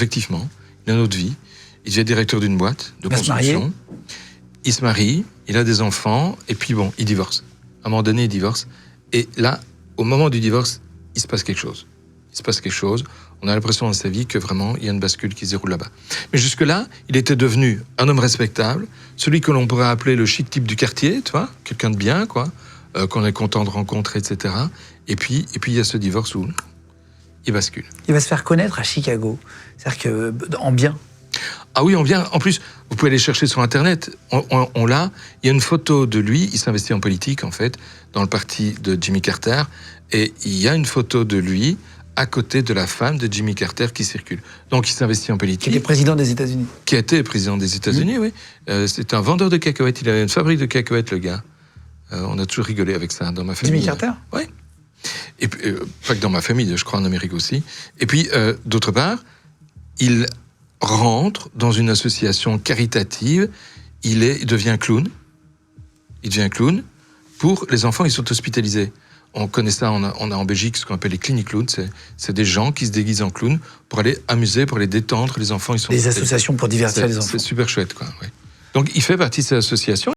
effectivement. Il a une autre vie. Il devient directeur d'une boîte de construction. Il se marie, il a des enfants, et puis bon, il divorce. À un moment donné, il divorce. Et là, au moment du divorce, il se passe quelque chose. On a l'impression dans sa vie que vraiment, il y a une bascule qui se déroule là-bas. Mais jusque-là, il était devenu un homme respectable, celui que l'on pourrait appeler le chic type du quartier, tu vois, quelqu'un de bien, quoi, qu'on est content de rencontrer, etc. Et puis, il y a ce divorce où il bascule. Il va se faire connaître à Chicago. C'est-à-dire qu'en bien. Ah oui, on vient. En plus, vous pouvez aller chercher sur Internet. On l'a. Il y a une photo de lui. Il s'investit en politique, en fait, dans le parti de Jimmy Carter. Et il y a une photo de lui à côté de la femme de Jimmy Carter qui circule. Donc, il s'investit en politique. Qui était président des États-Unis. Qui a été président des États-Unis, oui. C'est un vendeur de cacahuètes. Il avait une fabrique de cacahuètes, le gars. On a toujours rigolé avec ça dans ma famille. Jimmy Carter ? Oui. Et puis, pas que dans ma famille, je crois en Amérique aussi. Et puis, d'autre part, il rentre dans une association caritative. Il devient clown. Il devient clown pour les enfants qui sont hospitalisés. On connaît ça, on a en Belgique ce qu'on appelle les clinic clowns. C'est des gens qui se déguisent en clown pour aller amuser, pour les détendre. Les enfants, ils sont... Des associations pour divertir les enfants. C'est super chouette, quoi. Ouais. Donc, il fait partie de cette association.